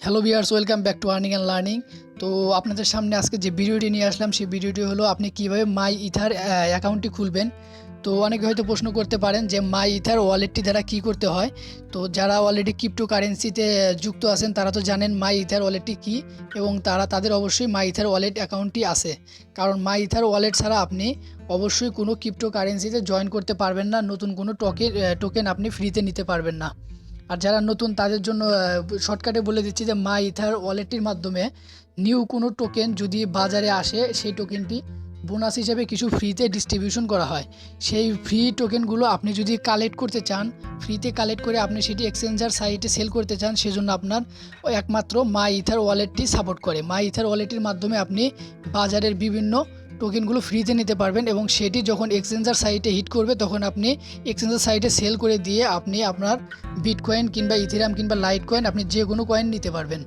Hello viewers, welcome back to earning and learning. তো আপনাদের সামনে আজকে যে ভিডিওটি নিয়ে আসলাম সেই ভিডিওটি হলো আপনি কীভাবে মাই ইথার অ্যাকাউন্টটি খুলবেন। তো অনেকে হয়তো প্রশ্ন করতে পারেন যে মাই ইথার ওয়ালেটটি দ্বারা কী করতে হয়। তো যারা অলরেডি ক্রিপ্টো কারেন্সিতে যুক্ত আছেন তারা তো জানেন মাই ইথার ওয়ালেটটি কী, এবং তাদের অবশ্যই মাই ইথার ওয়ালেট অ্যাকাউন্টটি আছে। কারণ মাই ইথার ওয়ালেট ছাড়া আপনি অবশ্যই কোনো ক্রিপ্টো কারেন্সিতে জয়েন করতে পারবেন না, নতুন কোনো টোকেন আপনি ফ্রিতে নিতে পারবেন না। আর যারা নতুন তাদের জন্য শর্টকাটে বলে দিচ্ছি যে মাই ইথার ওয়ালেটটির মাধ্যমে নিউ কোনো টোকেন যদি বাজারে আসে সেই টোকেনটি বোনাস হিসেবে কিছু ফ্রিতে ডিস্ট্রিবিউশন করা হয়। সেই ফ্রি টোকেনগুলো আপনি যদি কালেক্ট করতে চান, ফ্রিতে কালেক্ট করে আপনি সেটি এক্সচেঞ্জার সাইটে সেল করতে চান, সেজন্য আপনার একমাত্র মাই ইথার ওয়ালেটটি সাপোর্ট করে। মাই ইথার ওয়ালেটের মাধ্যমে আপনি বাজারের বিভিন্ন টোকেনগুলো ফ্রিতে নিতে পারবেন, এবং সেটি যখন এক্সচেঞ্জার সাইটে হিট করবে তখন আপনি এক্সচেঞ্জার সাইটে সেল করে দিয়ে আপনি আপনার বিটকয়েন কিংবা ইথেরিয়াম কিংবা লাইট কয়েন, আপনি যে কোনো কয়েন নিতে পারবেন।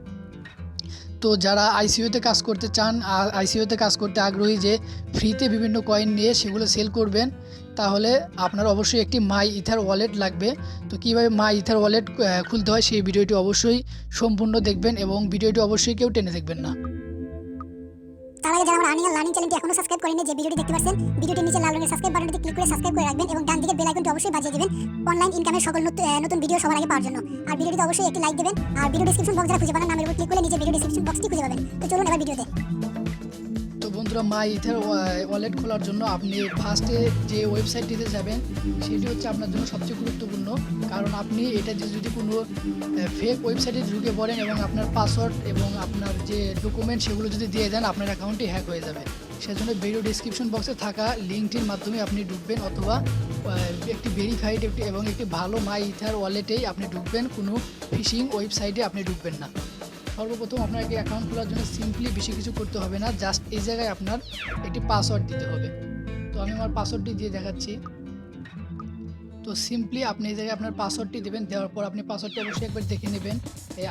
তো যারা আইসিওতে কাজ করতে চান, আইসিওতে কাজ করতে আগ্রহী যে ফ্রিতে বিভিন্ন কয়েন নিয়ে সেগুলো সেল করবেন, তাহলে আপনার অবশ্যই একটি মাই ইথার ওয়ালেট লাগবে। তো কীভাবে মাই ইথার ওয়ালেট খুলতে হয় সেই ভিডিওটি অবশ্যই সম্পূর্ণ দেখবেন, এবং ভিডিওটি অবশ্যই কেউ টেনে দেখবেন না। তার আগে যারা আমার আর্নিং এন্ড লার্নিং চ্যানেলটি এখনো সাবস্ক্রাইব করেননি, যে ভিডিওটি দেখতে পাচ্ছেন ভিডিওটির নিচে লাল রঙের সাবস্ক্রাইব বাটনটি ক্লিক করে সাবস্ক্রাইব করে রাখবেন, এবং ডান দিকে বেল আইকনটি অবশ্যই বাজিয়ে দিবেন অনলাইন ইনকামের সকল নতুন ভিডিও সবার আগে পাওয়ার জন্য। আর ভিডিওটিতে অবশ্যই একটি লাইক দিবেন, আর ভিডিও ডেসক্রিপশন বক্স যারা খুঁজে পাবেন নামের উপর ক্লিক করলে নিচে ভিডিও ডেসক্রিপশন বক্সটি খুঁজে পাবেন। তো চলুন এবার ভিডিওতে। তো বন্ধুরা, মাই ইথার ওয়ালেট খোলার জন্য আপনি ফার্স্টে যে ওয়েবসাইটটিতে যাবেন সেটি হচ্ছে আপনার জন্য সবচেয়ে গুরুত্বপূর্ণ। কারণ আপনি এটা যদি কোনো ফেক ওয়েবসাইটে ঢুকে পড়েন এবং আপনার পাসওয়ার্ড এবং আপনার যে ডকুমেন্ট সেগুলো যদি দিয়ে দেন, আপনার অ্যাকাউন্টটি হ্যাক হয়ে যাবে। সেজন্য ভিডিও ডিসক্রিপশন বক্সে থাকা লিঙ্কটির মাধ্যমে আপনি ঢুকবেন, অথবা একটি ভেরিফাইড এবং একটি ভালো মাই ইথার ওয়ালেটেই আপনি ঢুকবেন, কোনো ফিশিং ওয়েবসাইটে আপনি ঢুকবেন না। সর্বপ্রথম আপনাকে অ্যাকাউন্ট খোলার জন্য সিম্পলি বেশি কিছু করতে হবে না, জাস্ট এই জায়গায় আপনার একটি পাসওয়ার্ড দিতে হবে। তো আমি আমার পাসওয়ার্ডটি দিয়ে দেখাচ্ছি। তো সিম্পলি আপনি এই জায়গায় আপনার পাসওয়ার্ডটি দেবেন, দেওয়ার পর আপনি পাসওয়ার্ডটি অবশ্যই একবার দেখে নেবেন। এই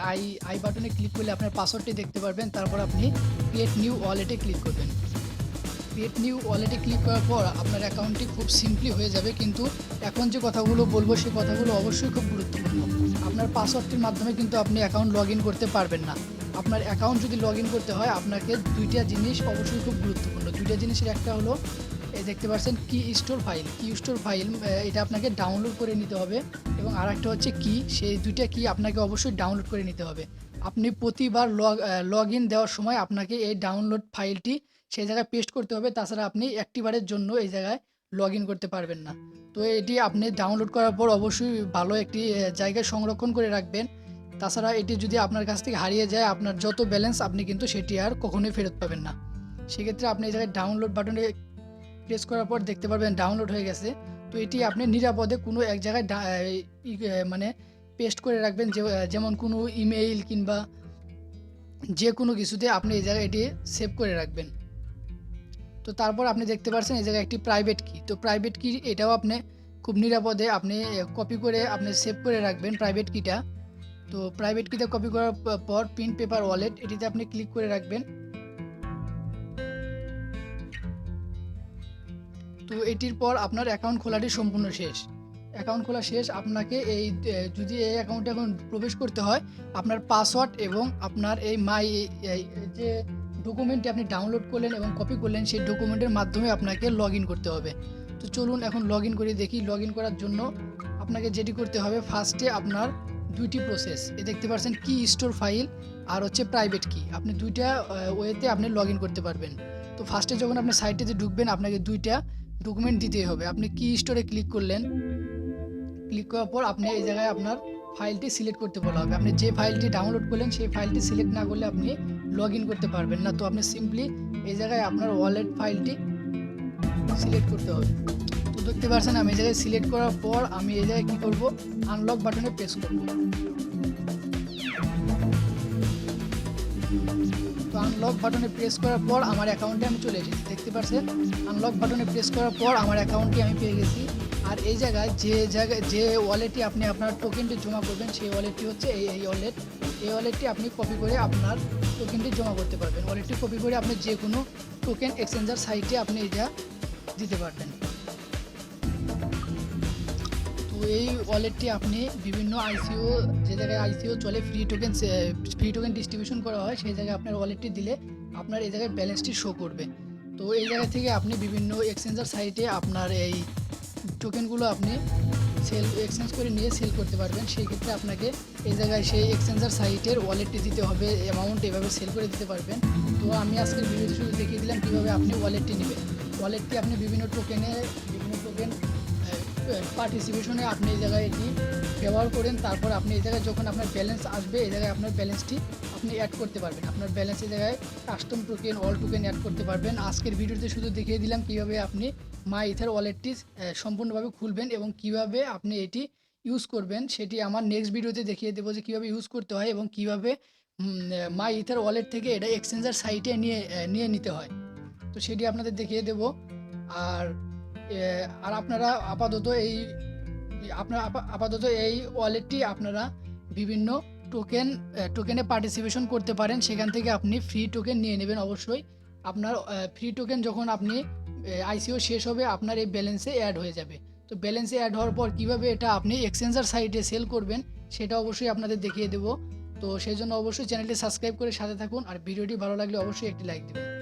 আই বাটনে ক্লিক করলে আপনার পাসওয়ার্ডটি দেখতে পারবেন। তারপর আপনি ক্রিয়েট নিউ ওয়ালেটে ক্লিক করবেন। ক্রিয়েট নিউ ওয়ালেটে ক্লিক করার পর আপনার অ্যাকাউন্টটি খুব সিম্পলি হয়ে যাবে, কিন্তু এখন যে কথাগুলো বলবো সেই কথাগুলো অবশ্যই খুব গুরুত্বপূর্ণ। আপনার পাসওয়ার্ডটির মাধ্যমে কিন্তু আপনি অ্যাকাউন্ট লগ ইন করতে পারবেন না। আপনার অ্যাকাউন্ট যদি লগ ইন করতে হয় আপনাকে দুইটা জিনিস অবশ্যই খুব গুরুত্বপূর্ণ। দুইটা জিনিসের একটা হলো এই দেখতে পাচ্ছেন কি স্টোর ফাইল, এটা আপনাকে ডাউনলোড করে নিতে হবে, এবং আর একটা হচ্ছে সেই দুইটা আপনাকে অবশ্যই ডাউনলোড করে নিতে হবে। আপনি প্রতিবার লগ ইন দেওয়ার সময় আপনাকে এই ডাউনলোড ফাইলটি সেই জায়গায় পেস্ট করতে হবে, তাছাড়া আপনি একটিবারের জন্য এই জায়গায় লগ ইন করতে পারবেন না। তো এটি আপনি ডাউনলোড করার পর অবশ্যই ভালো একটি জায়গায় সংরক্ষণ করে রাখবেন। তাছাড়া এটি যদি আপনার কাছ থেকে হারিয়ে যায়, আপনার যত ব্যালেন্স আপনি কিন্তু সেটি আর কখনোই ফেরত পাবেন না। সেক্ষেত্রে আপনি এই জায়গায় ডাউনলোড বাটনে প্রেস করার পর দেখতে পারবেন ডাউনলোড হয়ে গেছে। তো এটি আপনি নিরাপদে কোনো এক জায়গায় মানে পেস্ট করে রাখবেন, যেমন কোনো ইমেইল কিংবা যে কোনো কিছুতে আপনি এই জায়গায় এটি সেভ করে রাখবেন। তো তারপর আপনি দেখতে পাচ্ছেন এই জায়গায় একটি প্রাইভেট কি। তো প্রাইভেট কি এটাও আপনি খুব নিরাপদে আপনি কপি করে আপনি সেভ করে রাখবেন প্রাইভেট কিটা। তো প্রাইভেট কিটা কপি করার পর প্রিন্ট পেপার ওয়ালেট এটিতে আপনি ক্লিক করে রাখবেন। তো এটির পর আপনার অ্যাকাউন্ট খোলাটি সম্পূর্ণ শেষ। অ্যাকাউন্ট খোলা শেষ। আপনাকে যদি এই অ্যাকাউন্টে এখন প্রবেশ করতে হয়, আপনার পাসওয়ার্ড এবং আপনার এই যে ডকুমেন্টটি আপনি ডাউনলোড করলেন এবং কপি করলেন সেই ডকুমেন্টের মাধ্যমে আপনাকে লগ ইন করতে হবে। তো চলুন এখন লগ ইন করে দেখি। লগ ইন করার জন্য আপনাকে যেটি করতে হবে, ফার্স্টে আপনার দুইটি প্রসেস দেখতে পাচ্ছেন কি স্টোর ফাইল আর হচ্ছে প্রাইভেট কি, আপনি দুইটা ওয়েতে আপনি লগ ইন করতে পারবেন। তো ফার্স্টে যখন আপনি সাইটেতে ঢুকবেন আপনাকে দুইটা ডকুমেন্ট দিতেই হবে। আপনি কি স্টোরে ক্লিক করলেন, ক্লিক করার পর আপনি এই জায়গায় আপনার ফাইলটি সিলেক্ট করতে বলা হবে। আপনি যে ফাইলটি ডাউনলোড করলেন সেই ফাইলটি সিলেক্ট না করলে আপনি লগ ইন করতে পারবেন না। তো আপনি সিম্পলি এই জায়গায় আপনার ওয়ালেট ফাইলটি সিলেক্ট করতে হবে। তো দেখতে পাচ্ছেন আমি এই জায়গায় সিলেক্ট করার পর আমি এই জায়গায় কী করব, আনলক বাটনে প্রেস করব। তো আনলক বাটনে প্রেস করার পর আমার অ্যাকাউন্টে আমি চলে এসেছি। দেখতে পাচ্ছেন আনলক বাটনে প্রেস করার পর আমার অ্যাকাউন্টটি আমি পেয়ে গেছি। আর এই জায়গায় যে ওয়ালেটটি আপনি আপনার টোকেনটি জমা করবেন সেই ওয়ালেটটি হচ্ছে এই ওয়ালেটটি আপনি কপি করে আপনার টোকেনটি জমা করতে পারবেন। ওয়ালেটটি কপি করে আপনি যে কোনো টোকেন এক্সচেঞ্জার সাইটে আপনি এটা দিতে পারবেন। তো এই ওয়ালেটটি আপনি বিভিন্ন আইসিও, যে জায়গায় আইসিও চলে, ফ্রি টোকেন ডিস্ট্রিবিউশন করা হয়, সেই জায়গায় আপনার ওয়ালেটটি দিলে আপনার এই জায়গায় ব্যালেন্সটি শো করবে। তো এই জায়গা থেকে আপনি বিভিন্ন এক্সচেঞ্জার সাইটে আপনার এই টোকেনগুলো আপনি এক্সচেঞ্জ করে নিয়ে সেল করতে পারবেন। সেই ক্ষেত্রে আপনাকে এই জায়গায় সেই এক্সচেঞ্জার সাইটের ওয়ালেটটি দিতে হবে, অ্যামাউন্ট এভাবে সেল করে দিতে পারবেন। তো আমি আজকের ভিডিওতে শুধু দেখিয়ে দিলাম কীভাবে আপনি ওয়ালেটটি নেবেন। ওয়ালেটটি আপনি বিভিন্ন টোকেন পার্টিসিপেশনে আপনি এই জায়গায় এটি ব্যবহার করেন। তারপর আপনি এই জায়গায় যখন আপনার ব্যালেন্স আসবে, এই জায়গায় আপনার ব্যালেন্সটি আপনি অ্যাড করতে পারবেন। আপনার ব্যালেন্সের জায়গায় custom token, all token add করতে পারবেন। আজকের ভিডিওতে শুধু দেখিয়ে দিলাম কীভাবে আপনি MyEthar ওয়ালেটটি সম্পূর্ণভাবে খুলবেন এবং কিভাবে আপনি এটি ইউজ করবেন, সেটি আমার নেক্সট ভিডিওতে দেখিয়ে দেবো যে কীভাবে ইউজ করতে হয় এবং কীভাবে MyEthar ওয়ালেট থেকে এটা এক্সচেঞ্জার সাইটে নিয়ে নিতে হয়। তো সেটি আপনাদের দেখিয়ে দেব। আর আপনারা আপাতত এই ওয়ালেটটি আপনারা বিভিন্ন টোকেনে পার্টিসিপেশন করতে পারেন। সেখান থেকে আপনি ফ্রি টোকেন নিয়ে নেবেন। অবশ্যই আপনার ফ্রি টোকেন যখন আপনি আইসিও শেষ হবে, আপনার এই ব্যালেন্সে অ্যাড হয়ে যাবে। তো ব্যালেন্সে অ্যাড হওয়ার পর কীভাবে এটা আপনি এক্সচেঞ্জার সাইটে সেল করবেন, সেটা অবশ্যই আপনাদের দেখিয়ে দেবো। তো সেই জন্য অবশ্যই চ্যানেলটি সাবস্ক্রাইব করে সাথে থাকুন, আর ভিডিওটি ভালো লাগলে অবশ্যই একটি লাইক দেবেন।